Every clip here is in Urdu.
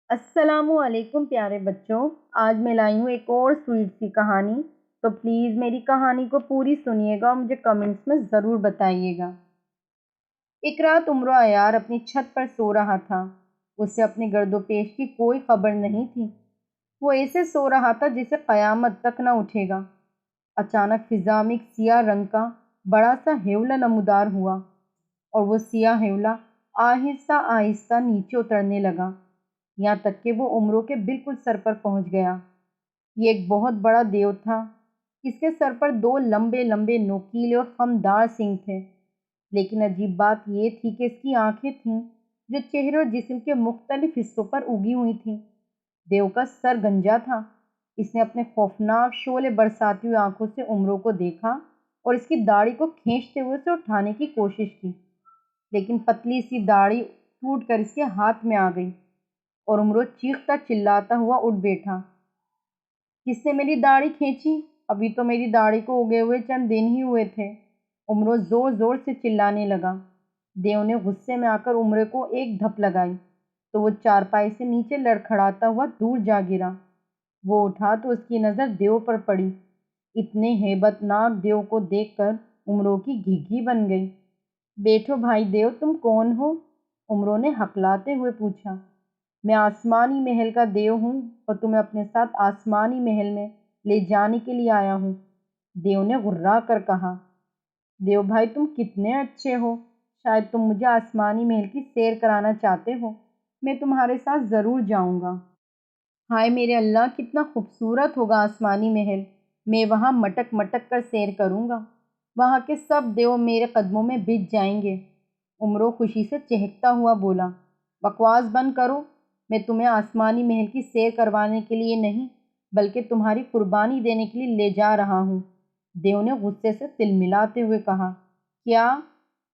السلام علیکم پیارے بچوں، آج میں لائی ہوں ایک اور سویٹ سی کہانی۔ تو پلیز میری کہانی کو پوری سنیے گا اور مجھے کمنٹس میں ضرور بتائیے گا۔ ایک رات عمر و عیار اپنی چھت پر سو رہا تھا۔ اسے اپنے گرد و پیش کی کوئی خبر نہیں تھی۔ وہ ایسے سو رہا تھا جسے قیامت تک نہ اٹھے گا۔ اچانک فضا میں ایک سیاہ رنگ کا بڑا سا ہیولا نمودار ہوا اور وہ سیاہ ہیولا آہستہ آہستہ نیچے اترنے لگا، یہاں تک کہ وہ عمروں کے بالکل سر پر پہنچ گیا۔ یہ ایک بہت بڑا دیو تھا۔ اس کے سر پر دو لمبے لمبے نوکیلے اور خمدار سینگ تھے، لیکن عجیب بات یہ تھی کہ اس کی آنکھیں تھیں جو چہرے اور جسم کے مختلف حصوں پر اگی ہوئی تھیں۔ دیو کا سر گنجا تھا۔ اس نے اپنے خوفناک شعلے برساتی ہوئی آنکھوں سے عمروں کو دیکھا اور اس کی داڑھی کو کھینچتے ہوئے اسے اٹھانے کی کوشش کی، لیکن پتلی سی داڑھی ٹوٹ کر اس کے ہاتھ میں آ گئی اور عمرو چیختا چلاتا ہوا اٹھ بیٹھا۔ کس نے میری داڑھی کھینچی؟ ابھی تو میری داڑھی کو اگے ہوئے چند دن ہی ہوئے تھے۔ عمرو زور زور سے چلانے لگا۔ دیو نے غصے میں آ کر عمرو کو ایک دھپ لگائی تو وہ چارپائی سے نیچے لڑکھڑاتا ہوا دور جا گرا۔ وہ اٹھا تو اس کی نظر دیو پر پڑی۔ اتنے ہیبت ناک دیو کو دیکھ کر عمرو کی گھگھی بن گئی۔ بیٹھو بھائی دیو، تم کون ہو؟ عمرو نے ہکلاتے ہوئے پوچھا۔ میں آسمانی محل کا دیو ہوں اور تمہیں اپنے ساتھ آسمانی محل میں لے جانے کے لیے آیا ہوں، دیو نے غرا کر کہا۔ دیو بھائی تم کتنے اچھے ہو، شاید تم مجھے آسمانی محل کی سیر کرانا چاہتے ہو، میں تمہارے ساتھ ضرور جاؤں گا۔ ہائے میرے اللہ، کتنا خوبصورت ہوگا آسمانی محل، میں وہاں مٹک مٹک کر سیر کروں گا، وہاں کے سب دیو میرے قدموں میں بچ جائیں گے۔ عمرو خوشی سے چہکتا ہوا بولا، بکواس بند کرو، میں تمہیں آسمانی محل کی سیر کروانے کے لیے نہیں بلکہ تمہاری قربانی دینے کے لیے لے جا رہا ہوں۔ دیو نے غصے سے تلملاتے ہوئے کہا، کیا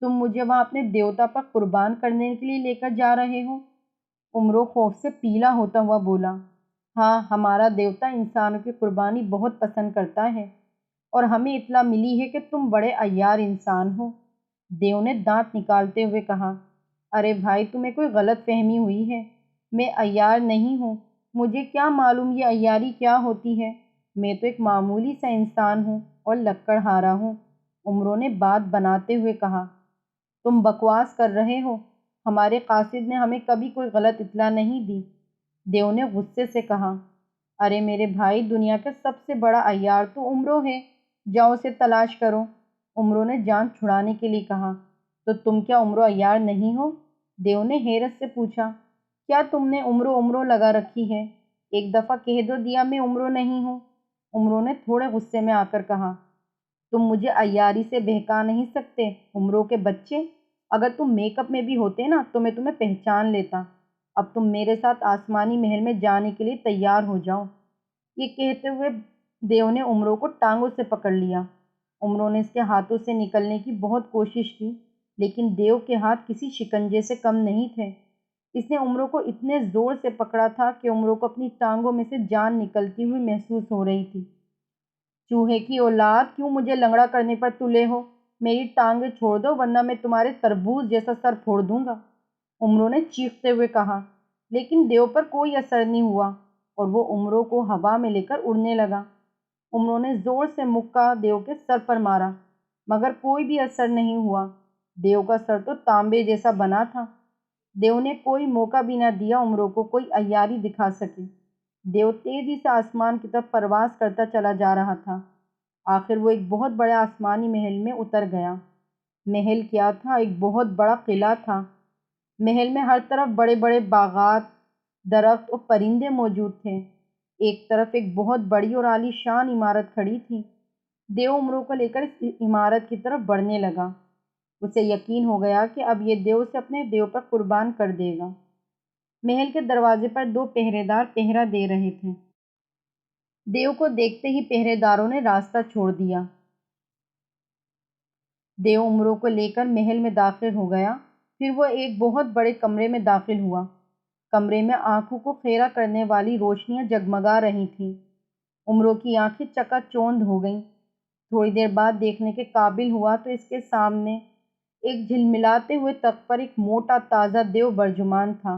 تم مجھے وہاں اپنے دیوتا پر قربان کرنے کے لیے لے کر جا رہے ہو؟ عمرو خوف سے پیلا ہوتا ہوا بولا، ہاں، ہمارا دیوتا انسانوں کی قربانی بہت پسند کرتا ہے اور ہمیں اطلاع ملی ہے کہ تم بڑے عیار انسان ہو۔ دیو نے دانت نکالتے ہوئے کہا، ارے بھائی تمہیں کوئی غلط فہمی ہوئی ہے، میں عیار نہیں ہوں، مجھے کیا معلوم یہ عیاری کیا ہوتی ہے، میں تو ایک معمولی سا انسان ہوں اور لکڑہارا ہوں۔ عمرو نے بات بناتے ہوئے کہا، تم بکواس کر رہے ہو، ہمارے قاصد نے ہمیں کبھی کوئی غلط اطلاع نہیں دی۔ دیو نے غصے سے کہا، ارے میرے بھائی، دنیا کا سب سے بڑا عیار تو عمرو ہے، جاؤ اسے تلاش کرو۔ عمرو نے جان چھڑانے کے لیے کہا، تو تم کیا عمرو عیار نہیں ہو؟ دیو نے حیرت سے پوچھا، کیا تم نے عمرو عمرو لگا رکھی ہے؟ ایک دفعہ کہہ دو دیا میں عمرو نہیں ہوں۔ عمرو نے تھوڑے غصے میں آ کر کہا، تم مجھے عیاری سے بہکا نہیں سکتے عمرو کے بچے، اگر تم میک اپ میں بھی ہوتے نا تو میں تمہیں پہچان لیتا۔ اب تم میرے ساتھ آسمانی محل میں جانے کے لیے تیار ہو جاؤ۔ یہ کہتے ہوئے دیو نے عمرو کو ٹانگوں سے پکڑ لیا۔ عمرو نے اس کے ہاتھوں سے نکلنے کی بہت کوشش کی، لیکن دیو کے ہاتھ کسی شکنجے سے کم نہیں تھے۔ اس نے عمرو کو اتنے زور سے پکڑا تھا کہ عمرو کو اپنی ٹانگوں میں سے جان نکلتی ہوئی محسوس ہو رہی تھی۔ چوہے کی اولاد، کیوں مجھے لنگڑا کرنے پر تلے ہو؟ میری ٹانگیں چھوڑ دو ورنہ میں تمہارے تربوز جیسا سر پھوڑ دوں گا، عمرو نے چیختے ہوئے کہا۔ لیکن دیو پر کوئی اثر نہیں ہوا اور وہ عمرو کو ہوا میں لے کر اڑنے لگا۔ عمرو نے زور سے مکہ دیو کے سر پر مارا مگر کوئی بھی اثر نہیں ہوا۔ دیو کا سر تو تانبے جیسا بنا تھا۔ دیو نے کوئی موقع بھی نہ دیا عمرو کو کوئی عیاری دکھا سکے۔ دیو تیزی سے آسمان کی طرف پرواز کرتا چلا جا رہا تھا۔ آخر وہ ایک بہت بڑے آسمانی محل میں اتر گیا۔ محل کیا تھا، ایک بہت بڑا قلعہ تھا۔ محل میں ہر طرف بڑے بڑے باغات، درخت اور پرندے موجود تھے۔ ایک طرف ایک بہت بڑی اور عالی شان عمارت کھڑی تھی۔ دیو عمرو کو لے کر اس عمارت کی طرف بڑھنے لگا۔ اسے یقین ہو گیا کہ اب یہ دیو اسے اپنے دیو پر قربان کر دے گا۔ محل کے دروازے پر دو پہرے دار پہرا دے رہے تھے۔ دیو کو دیکھتے ہی پہرے داروں نے راستہ چھوڑ دیا۔ دیو عمرو کو لے کر محل میں داخل ہو گیا۔ پھر وہ ایک بہت بڑے کمرے میں داخل ہوا۔ کمرے میں آنکھوں کو خیرہ کرنے والی روشنیاں جگمگا رہی تھیں۔ عمرو کی آنکھیں چکا چوندھ ہو گئیں۔ تھوڑی دیر بعد دیکھنے کے قابل ہوا تو اس کے سامنے ایک جھلملاتے ہوئے تخت پر ایک موٹا تازہ دیو برجمان تھا۔